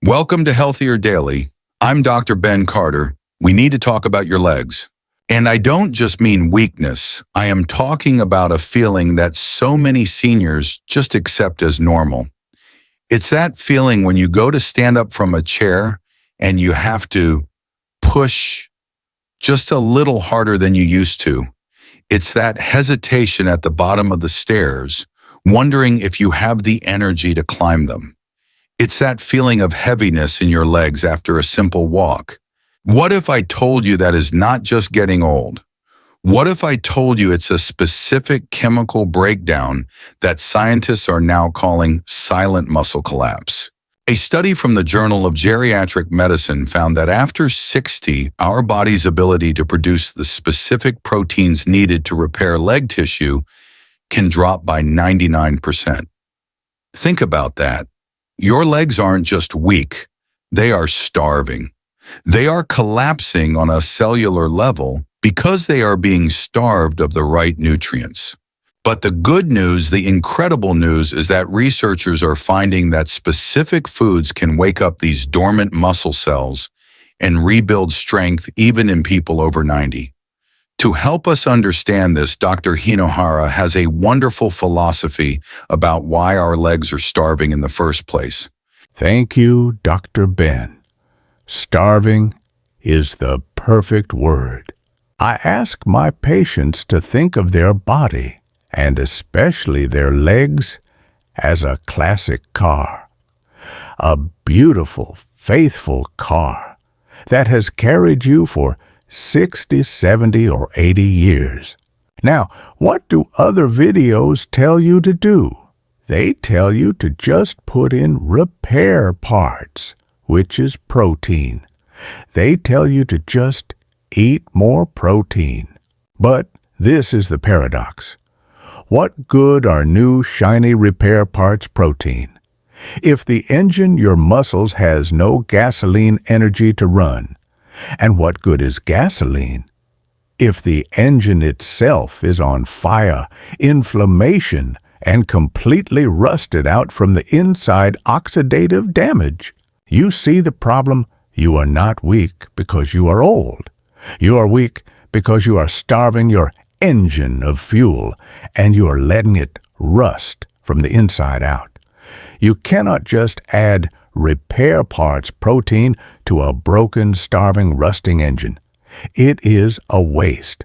Welcome to Healthier Daily. I'm Dr. Ben Carter. We need to talk about your legs. And I don't just mean weakness. I am talking about a feeling that so many seniors just accept as normal. It's that feeling when you go to stand up from a chair and you have to push just a little harder than you used to. It's that hesitation at the bottom of the stairs, wondering if you have the energy to climb them. It's that feeling of heaviness in your legs after a simple walk. What if I told you that is not just getting old? What if I told you it's a specific chemical breakdown that scientists are now calling silent muscle collapse? A study from the Journal of Geriatric Medicine found that after 60, our body's ability to produce the specific proteins needed to repair leg tissue can drop by 99%. Think about that. Your legs aren't just weak, they are starving. They are collapsing on a cellular level because they are being starved of the right nutrients. But the good news, the incredible news, is that researchers are finding that specific foods can wake up these dormant muscle cells and rebuild strength even in people over 90. To help us understand this, Dr. Hinohara has a wonderful philosophy about why our legs are starving in the first place. Thank you, Dr. Ben. Starving is the perfect word. I ask my patients to think of their body, and especially their legs, as a classic car. A beautiful, faithful car that has carried you for 60, 70, or 80 years. Now, what do other videos tell you to do? They tell you to just put in repair parts, which is protein. They tell you to just eat more protein. But this is the paradox. What good are new shiny repair parts protein? If the engine, your muscles, has no gasoline energy to run, and what good is gasoline if the engine itself is on fire, inflammation, and completely rusted out from the inside oxidative damage? You see the problem? You are not weak because you are old. You are weak because you are starving your engine of fuel, and you are letting it rust from the inside out. You cannot just add repair parts protein to a broken, starving, rusting engine. It is a waste.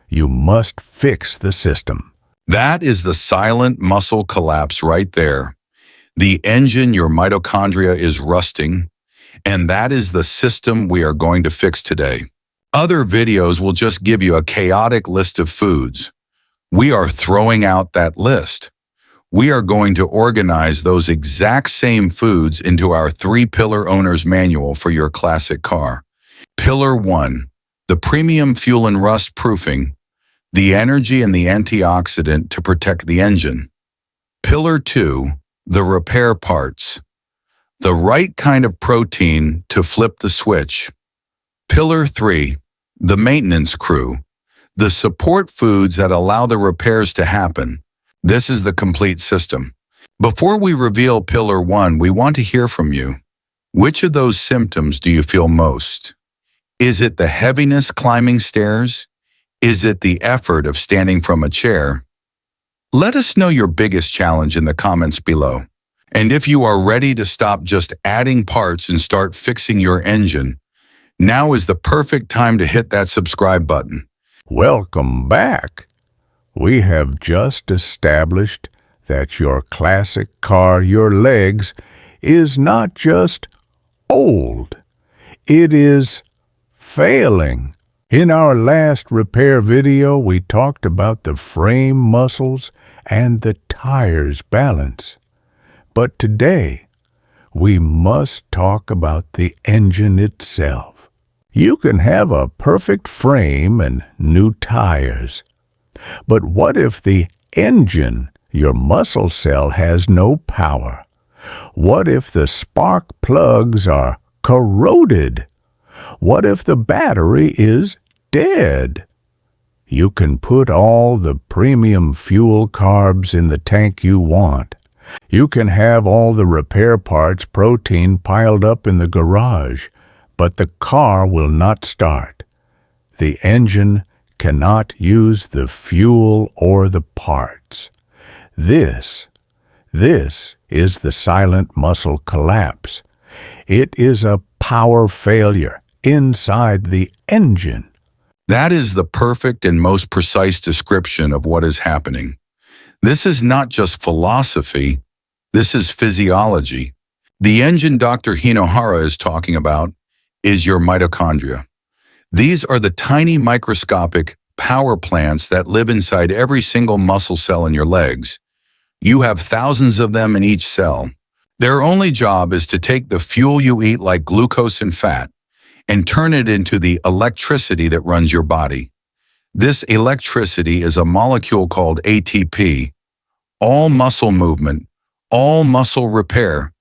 You must fix the system. That is the silent muscle collapse right there. The engine, your mitochondria, is rusting, and that is the system we are going to fix today. Other videos will just give you a chaotic list of foods. We are throwing out that list. We are going to organize those exact same foods into our 3-pillar owner's manual for your classic car. Pillar 1, the premium fuel and rust proofing, the energy and the antioxidant to protect the engine. Pillar 2, the repair parts, the right kind of protein to flip the switch. Pillar 3, the maintenance crew, the support foods that allow the repairs to happen. This is the complete system. Before we reveal Pillar 1, we want to hear from you. Which of those symptoms do you feel most? Is it the heaviness climbing stairs? Is it the effort of standing from a chair? Let us know your biggest challenge in the comments below. And if you are ready to stop just adding parts and start fixing your engine, now is the perfect time to hit that subscribe button. Welcome back. We have just established that your classic car, your legs, is not just old. It is failing. In our last repair video, we talked about the frame muscles and the tires balance. But today, we must talk about the engine itself. You can have a perfect frame and new tires. But what if the engine, your muscle cell, has no power? What if the spark plugs are corroded? What if the battery is dead? You can put all the premium fuel carbs in the tank you want, You can have all the repair parts protein piled up in the garage, but the car will not start. The engine cannot use the fuel or the parts. This is the silent muscle collapse. It is a power failure inside the engine. That is the perfect and most precise description of what is happening. This is not just philosophy, this is physiology. The engine Dr. Hinohara is talking about is your mitochondria. These are the tiny microscopic power plants that live inside every single muscle cell in your legs. You have thousands of them in each cell. Their only job is to take the fuel you eat like glucose and fat and turn it into the electricity that runs your body. This electricity is a molecule called ATP. All muscle movement, all muscle repair,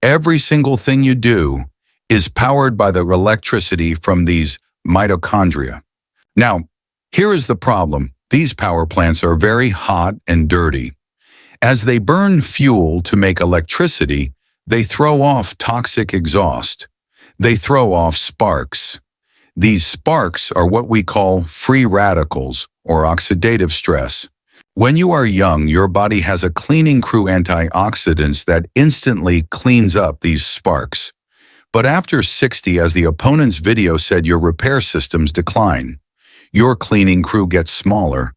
every single thing you do is powered by the electricity from these mitochondria. Now, here is the problem. These power plants are very hot and dirty. As they burn fuel to make electricity, they throw off toxic exhaust. They throw off sparks. These sparks are what we call free radicals or oxidative stress. When you are young, your body has a cleaning crew antioxidants that instantly cleans up these sparks. But after 60, as the opponent's video said, your repair systems decline. Your cleaning crew gets smaller,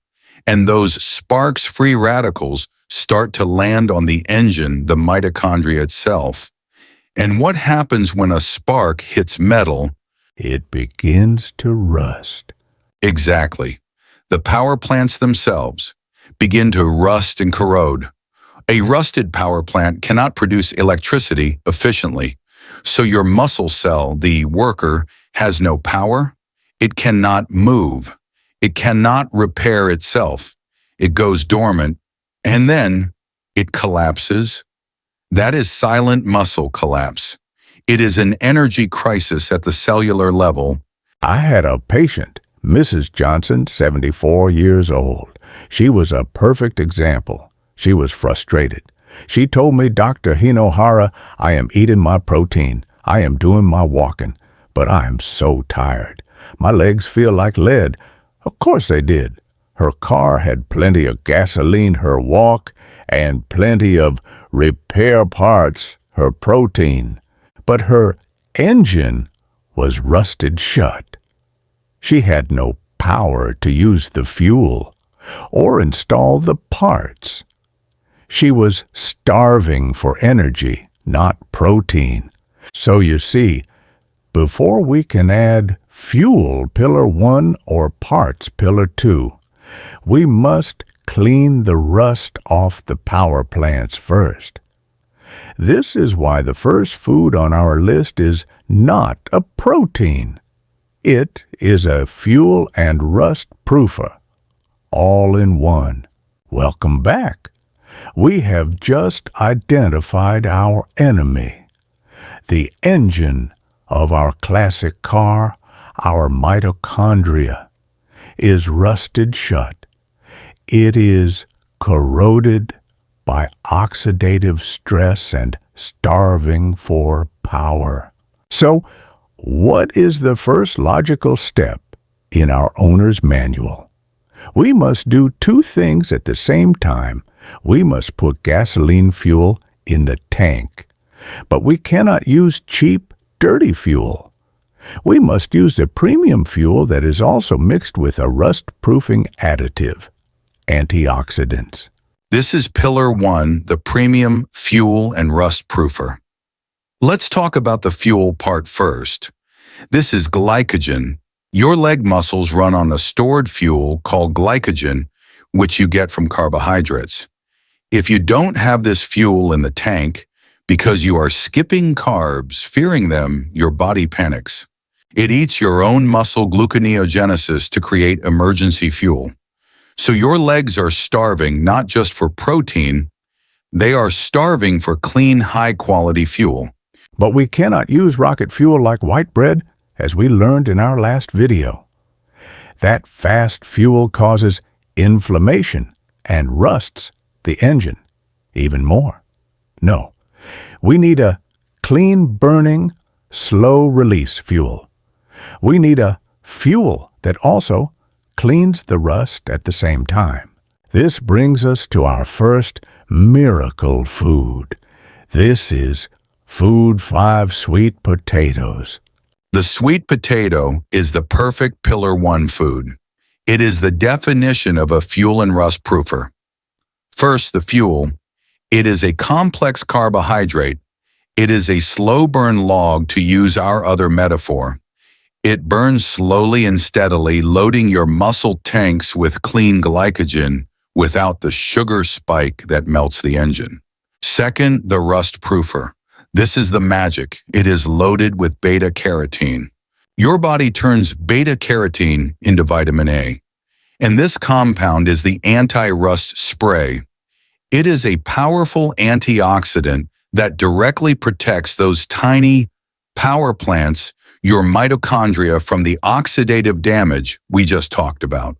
and those sparks free radicals start to land on the engine, the mitochondria itself. And what happens when a spark hits metal? It begins to rust. Exactly. The power plants themselves begin to rust and corrode. A rusted power plant cannot produce electricity efficiently. So your muscle cell, the worker, has no power. It cannot move. It cannot repair itself. It goes dormant, and then it collapses. That is silent muscle collapse. It is an energy crisis at the cellular level. I had a patient, Mrs. Johnson, 74 years old. She was a perfect example. She was frustrated. She told me, Dr. Hinohara, I am eating my protein. I am doing my walking, but I am so tired. My legs feel like lead. Of course they did. Her car had plenty of gasoline, her walk, and plenty of repair parts, her protein. But her engine was rusted shut. She had no power to use the fuel or install the parts. She was starving for energy, not protein. So you see, before we can add fuel pillar 1 or parts pillar 2, we must clean the rust off the power plants first. This is why the first food on our list is not a protein. It is a fuel and rust proofer, all in one. Welcome back. We have just identified our enemy. The engine of our classic car, our mitochondria, is rusted shut. It is corroded by oxidative stress and starving for power. So, what is the first logical step in our owner's manual? We must do two things at the same time. We must put gasoline fuel in the tank, but we cannot use cheap, dirty fuel. We must use the premium fuel that is also mixed with a rust-proofing additive, antioxidants. This is pillar 1, the premium fuel and rust proofer. Let's talk about the fuel part first. This is glycogen. Your leg muscles run on a stored fuel called glycogen, which you get from carbohydrates. If you don't have this fuel in the tank because you are skipping carbs, fearing them, your body panics. It eats your own muscle gluconeogenesis to create emergency fuel. So your legs are starving not just for protein, they are starving for clean, high-quality fuel. But we cannot use rocket fuel like white bread, as we learned in our last video. That fast fuel causes inflammation and rusts the engine even more. No, we need a clean-burning, slow-release fuel. We need a fuel that also cleans the rust at the same time. This brings us to our first miracle food. This is Food 5 sweet potatoes. The sweet potato is the perfect Pillar 1 food. It is the definition of a fuel and rust proofer. First, the fuel. It is a complex carbohydrate. It is a slow-burn log, to use our other metaphor. It burns slowly and steadily, loading your muscle tanks with clean glycogen without the sugar spike that melts the engine. Second, the rust proofer. This is the magic. It is loaded with beta-carotene. Your body turns beta-carotene into vitamin A, and this compound is the anti-rust spray. It is a powerful antioxidant that directly protects those tiny power plants, your mitochondria, from the oxidative damage we just talked about.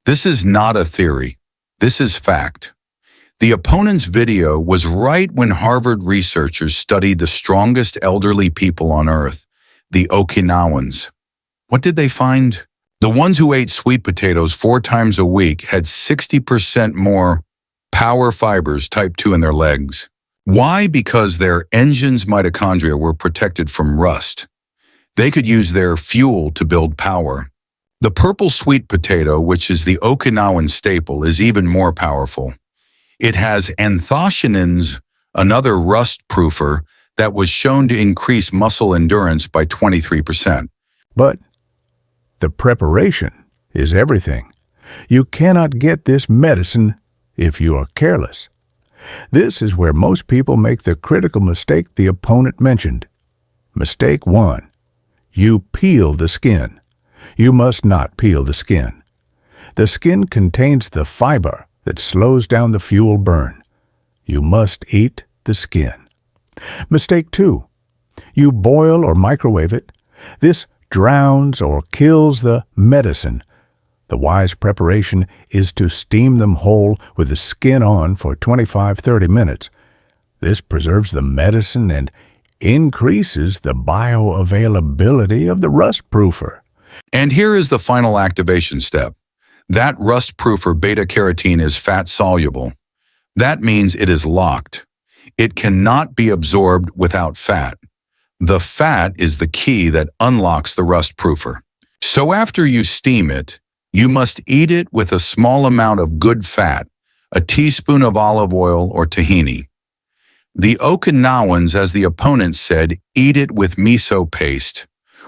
This is not a theory. This is fact. The opponent's video was right when Harvard researchers studied the strongest elderly people on Earth, the Okinawans. What did they find? The ones who ate sweet potatoes 4 times a week had 60% more power fibers, type 2, in their legs. Why? Because their engine's mitochondria were protected from rust. They could use their fuel to build power. The purple sweet potato, which is the Okinawan staple, is even more powerful. It has anthocyanins, another rust proofer, that was shown to increase muscle endurance by 23%. But the preparation is everything. You cannot get this medicine if you are careless. This is where most people make the critical mistake the opponent mentioned. Mistake 1. You peel the skin. You must not peel the skin. The skin contains the fiber that slows down the fuel burn. You must eat the skin. Mistake 2. You boil or microwave it. This drowns or kills the medicine. The wise preparation is to steam them whole with the skin on for 25-30 minutes. This preserves the medicine and increases the bioavailability of the rust proofer. And here is the final activation step. That rust proofer beta-carotene is fat-soluble. That means it is locked. It cannot be absorbed without fat. The fat is the key that unlocks the rust proofer. So after you steam it, you must eat it with a small amount of good fat, a teaspoon of olive oil or tahini. The Okinawans, as the opponent said, eat it with miso paste,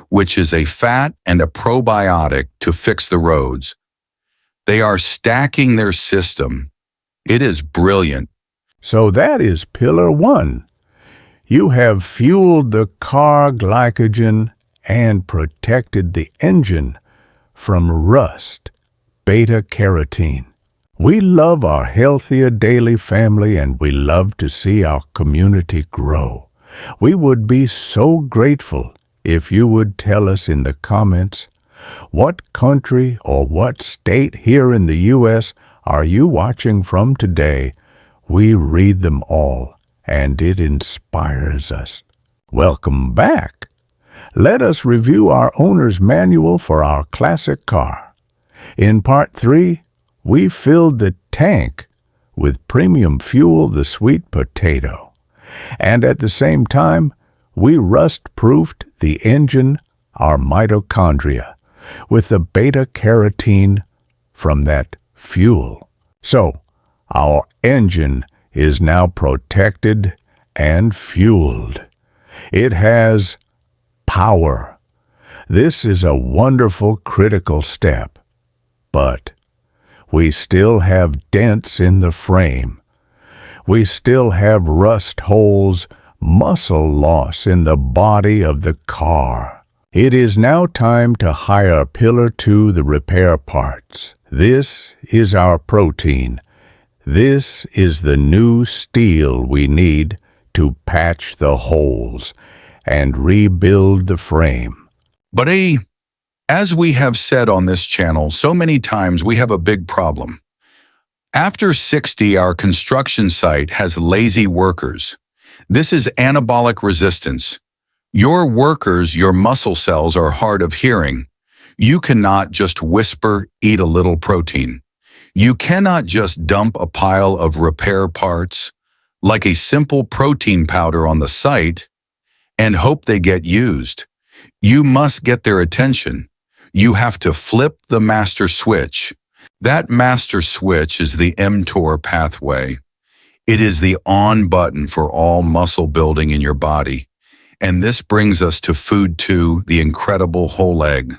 which is a fat and a probiotic to fix the roads. They are stacking their system. It is brilliant. So that is Pillar 1. You have fueled the car glycogen and protected the engine from rust, beta-carotene. We love our Healthier Daily family, and we love to see our community grow. We would be so grateful if you would tell us in the comments, what country or what state here in the U.S. are you watching from today? We read them all, and it inspires us. Welcome back. Let us review our owner's manual for our classic car. In Part 3, we filled the tank with premium fuel, the sweet potato. And at the same time, we rust-proofed the engine, our mitochondria, with the beta-carotene from that fuel. So, our engine is now protected and fueled. It has power. This is a wonderful critical step. But we still have dents in the frame. We still have rust holes, muscle loss in the body of the car. It is now time to hire Pillar 2, the repair parts. This is our protein. This is the new steel we need to patch the holes and rebuild the frame. But as we have said on this channel so many times, we have a big problem. After 60, our construction site has lazy workers. This is anabolic resistance. Your workers, your muscle cells are hard of hearing. You cannot just whisper, eat a little protein. You cannot just dump a pile of repair parts, like a simple protein powder on the site, and hope they get used. You must get their attention. You have to flip the master switch. That master switch is the mTOR pathway. It is the on button for all muscle building in your body. And this brings us to food 2, the incredible whole egg.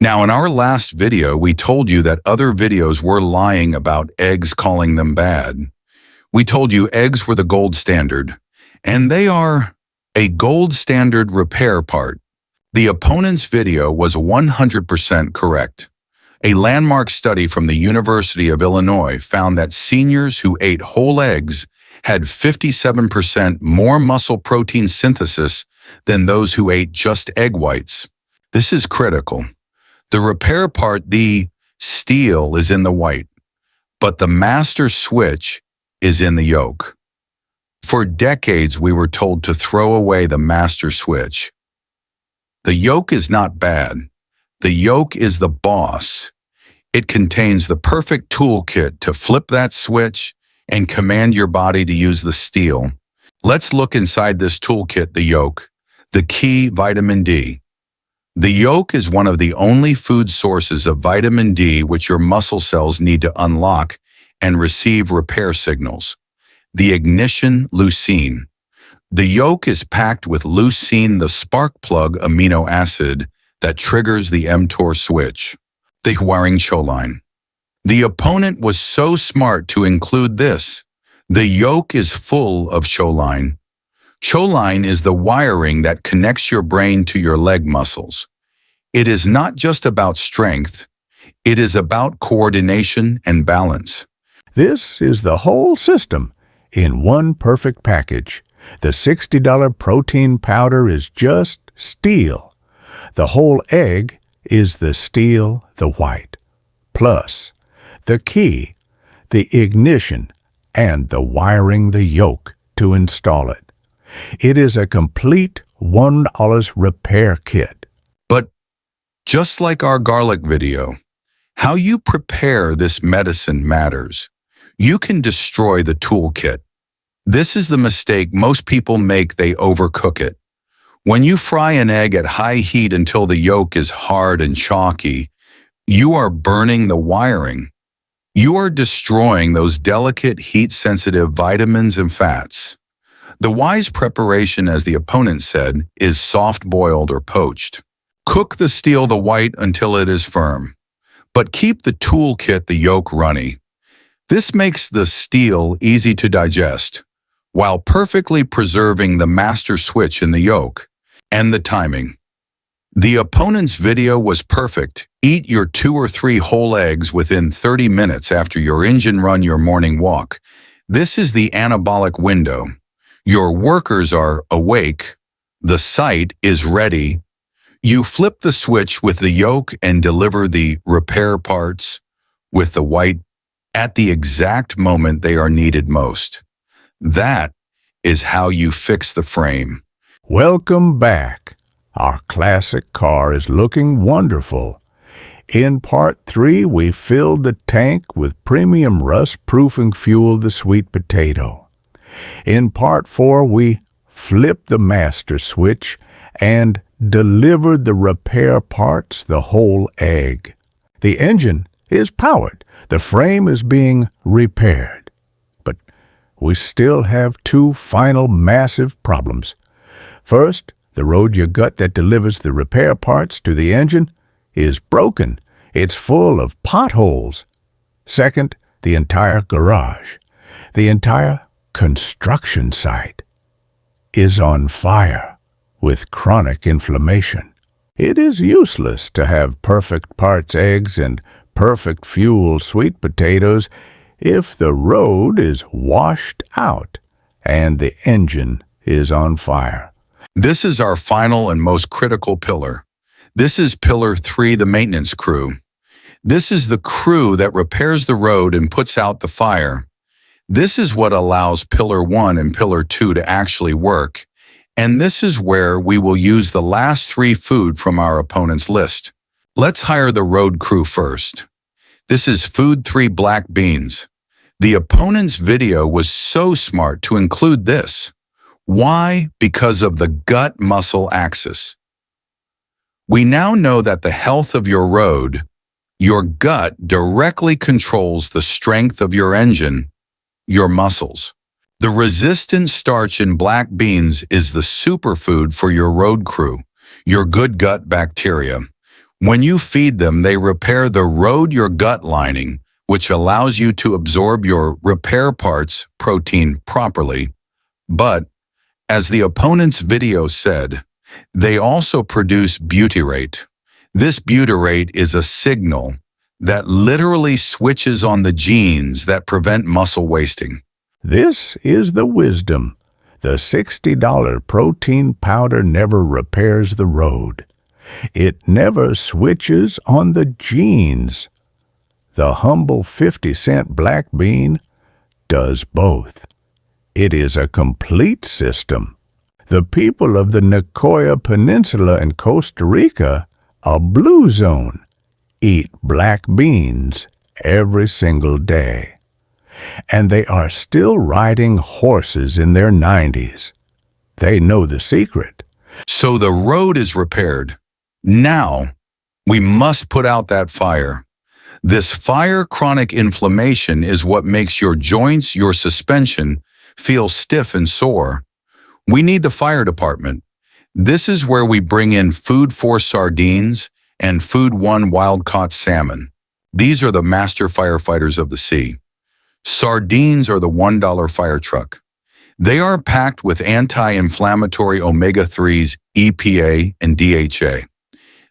Now, in our last video, we told you that other videos were lying about eggs, calling them bad. We told you eggs were the gold standard, and they are a gold standard repair part. The opponent's video was 100% correct. A landmark study from the University of Illinois found that seniors who ate whole eggs had 57% more muscle protein synthesis than those who ate just egg whites. This is critical. The repair part, the steel, is in the white, but the master switch is in the yolk. For decades, we were told to throw away the master switch. The yolk is not bad. The yolk is the boss. It contains the perfect toolkit to flip that switch and command your body to use the steel. Let's look inside this toolkit, the yolk. The key, vitamin D. The yolk is one of the only food sources of vitamin D which your muscle cells need to unlock and receive repair signals. The ignition, leucine. The yolk is packed with leucine, the spark plug amino acid that triggers the mTOR switch. The wiring choline. The opponent was so smart to include this. The yolk is full of choline. Choline is the wiring that connects your brain to your leg muscles. It is not just about strength. It is about coordination and balance. This is the whole system in one perfect package. The $60 protein powder is just steel. The whole egg is the steel, the white, plus the key, the ignition, and the wiring, the yolk, to install it. It is a complete $1 repair kit. But just like our garlic video, how you prepare this medicine matters. You can destroy the toolkit. This is the mistake most people make. They overcook it. When you fry an egg at high heat until the yolk is hard and chalky, you are burning the wiring. You are destroying those delicate, heat-sensitive vitamins and fats. The wise preparation, as the opponent said, is soft-boiled or poached. Cook the steel, the white, until it is firm, but keep the toolkit, the yolk, runny. This makes the steel easy to digest, while perfectly preserving the master switch in the yolk. And the timing. The opponent's video was perfect. Eat your 2 or 3 whole eggs within 30 minutes after your engine run, your morning walk. This is the anabolic window. Your workers are awake. The site is ready. You flip the switch with the yolk and deliver the repair parts with the white at the exact moment they are needed most. That is how you fix the frame. Welcome back. Our classic car is looking wonderful. In part 3, we filled the tank with premium rust-proofing fuel, the sweet potato. In part 4, we flipped the master switch and delivered the repair parts, the whole egg. The engine is powered. The frame is being repaired. But we still have 2 final massive problems. First, the road your gut that delivers the repair parts to the engine is broken. It's full of potholes. Second, the entire garage, the entire construction site, is on fire with chronic inflammation. It is useless to have perfect parts eggs and perfect fuel sweet potatoes if the road is washed out and the engine is on fire. This is our final and most critical pillar. This is pillar 3, the maintenance crew. This is the crew that repairs the road and puts out the fire. This is what allows Pillar 1 and Pillar 2 to actually work, and this is where we will use the last three food from our opponent's list. Let's hire the road crew first. This is Food 3 black beans. The opponent's video was so smart to include this. Why? Because of the gut-muscle axis. We now know that the health of your road, your gut directly controls the strength of your engine, your muscles. The resistant starch in black beans is the superfood for your road crew, your good gut bacteria. When you feed them, they repair the road your gut lining, which allows you to absorb your repair parts protein properly. But, as the opponent's video said, they also produce butyrate. This butyrate is a signal that literally switches on the genes that prevent muscle wasting. This is the wisdom. The $60 protein powder never repairs the road. It never switches on the genes. The humble 50-cent black bean does both. It is a complete system. The people of the Nicoya Peninsula in Costa Rica, a blue zone, eat black beans every single day. And they are still riding horses in their 90s. They know the secret. So the road is repaired. Now, we must put out that fire. This fire chronic inflammation is what makes your joints, your suspension, feel stiff and sore. We need the fire department. This is where we bring in Food 4 sardines and Food 1 wild-caught salmon. These are the master firefighters of the sea. Sardines are the $1 fire truck. They are packed with anti-inflammatory omega-3s, EPA, and DHA.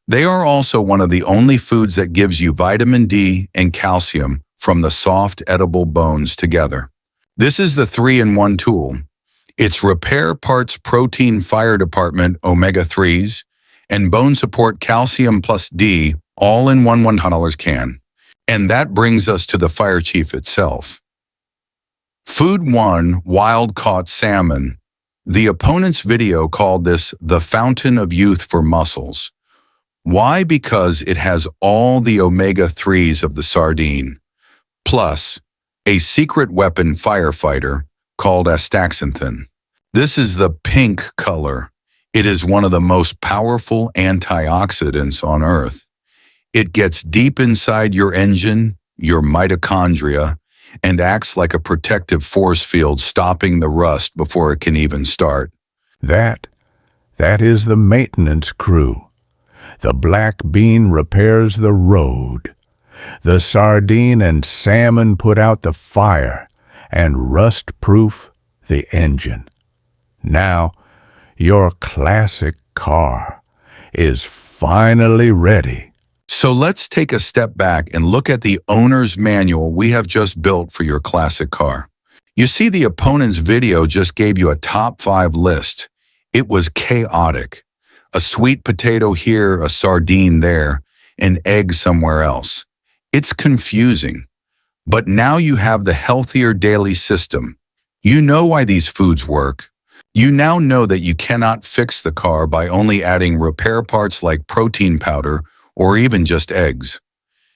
They are also one of the only foods that gives you vitamin D and calcium from the soft, edible bones together. This is the 3-in-1 tool. It's Repair Parts Protein Fire Department Omega-3s and Bone Support Calcium plus D all in one $100 can. And that brings us to the fire chief itself. Food 1 wild-caught salmon. The opponent's video called this the fountain of youth for muscles. Why? Because it has all the omega-3s of the sardine, plus a secret weapon firefighter called astaxanthin. This is the pink color. It is one of the most powerful antioxidants on Earth. It gets deep inside your engine, your mitochondria, and acts like a protective force field, stopping the rust before it can even start. That is the maintenance crew. The black bean repairs the road. The sardine and salmon put out the fire and rust-proof the engine. Now, your classic car is finally ready. So let's take a step back and look at the owner's manual we have just built for your classic car. You see, the opponent's video just gave you a top 5 list. It was chaotic. A sweet potato here, a sardine there, an egg somewhere else. It's confusing. But now you have the Healthier Daily system. You know why these foods work. You now know that you cannot fix the car by only adding repair parts like protein powder or even just eggs.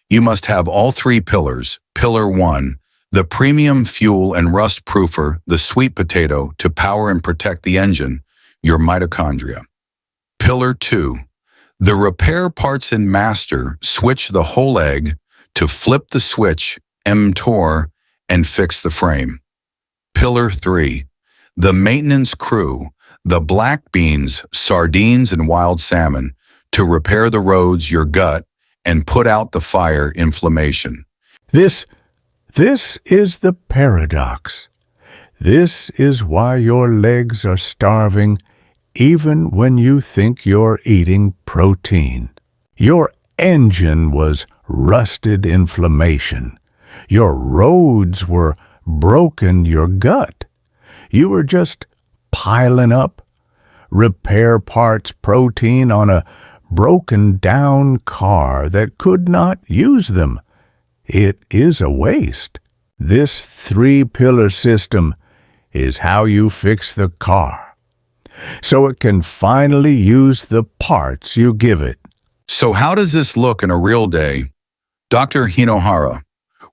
You must have all 3 pillars. Pillar 1, the premium fuel and rust proofer, the sweet potato, to power and protect the engine, your mitochondria. Pillar 2, the repair parts and master, switch the whole egg to flip the switch, mTOR, and fix the frame. Pillar 3, the maintenance crew, the black beans, sardines, and wild salmon, to repair the roads, your gut, and put out the fire inflammation. This is the paradox. This is why your legs are starving even when you think you're eating protein. Your engine was rusted inflammation. Your roads were broken your gut. You were just piling up repair parts protein on a broken down car that could not use them. It is a waste. This three-pillar system is how you fix the car, so it can finally use the parts you give it. So how does this look in a real day? Dr. Hinohara,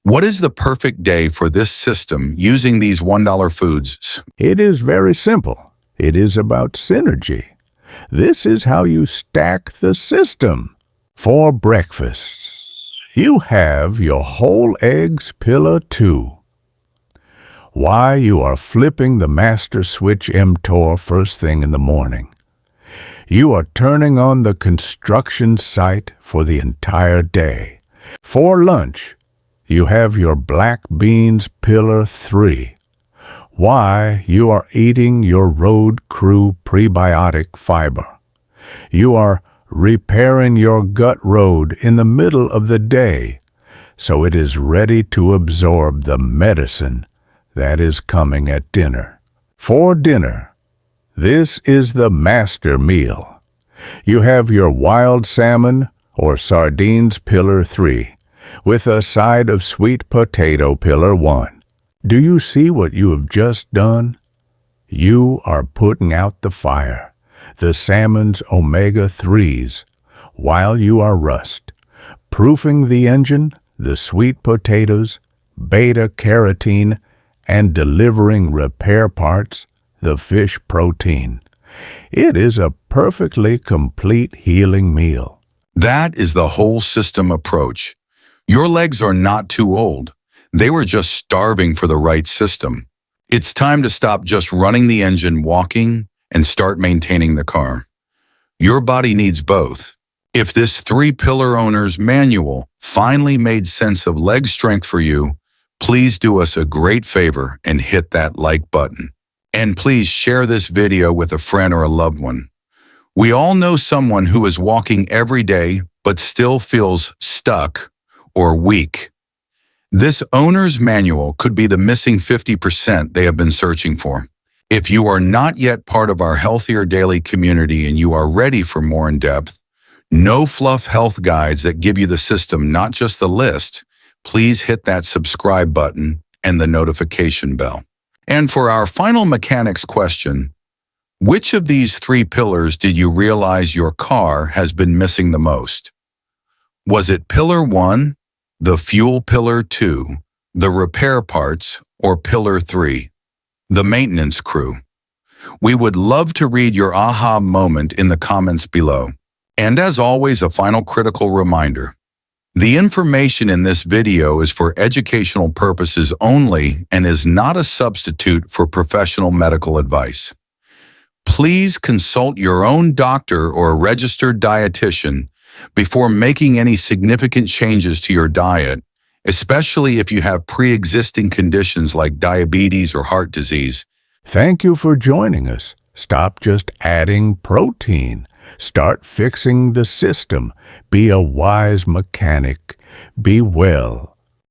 what is the perfect day for this system using these $1 foods? It is very simple. It is about synergy. This is how you stack the system. For breakfast, you have your whole eggs pillar 2. Why you are flipping the master switch mTOR first thing in the morning. You are turning on the construction site for the entire day. For lunch, you have your black beans pillar 3. Why you are eating your road crew prebiotic fiber. You are repairing your gut road in the middle of the day, so it is ready to absorb the medicine that is coming at dinner. For dinner, this is the master meal. You have your wild salmon or sardines pillar 3, with a side of sweet potato pillar 1. Do you see what you have just done? You are putting out the fire, the salmon's omega-3s, while you are rust, proofing the engine, the sweet potatoes, beta-carotene, and delivering repair parts, the fish protein. It is a perfectly complete healing meal. That is the whole system approach. Your legs are not too old. They were just starving for the right system. It's time to stop just running the engine, walking, and start maintaining the car. Your body needs both. If this 3-pillar owner's manual finally made sense of leg strength for you, please do us a great favor and hit that like button. And please share this video with a friend or a loved one. We all know someone who is walking every day but still feels stuck or weak. This owner's manual could be the missing 50% they have been searching for. If you are not yet part of our Healthier Daily community and you are ready for more in-depth, no-fluff health guides that give you the system, not just the list, please hit that subscribe button and the notification bell. And for our final mechanics question, which of these 3 pillars did you realize your car has been missing the most? Was it pillar 1, the fuel pillar 2, the repair parts, or pillar 3, the maintenance crew? We would love to read your aha moment in the comments below. And as always, a final critical reminder. The information in this video is for educational purposes only and is not a substitute for professional medical advice. Please consult your own doctor or a registered dietitian before making any significant changes to your diet, especially if you have pre-existing conditions like diabetes or heart disease. Thank you for joining us. Stop just adding protein. Start fixing the system. Be a wise mechanic. Be well.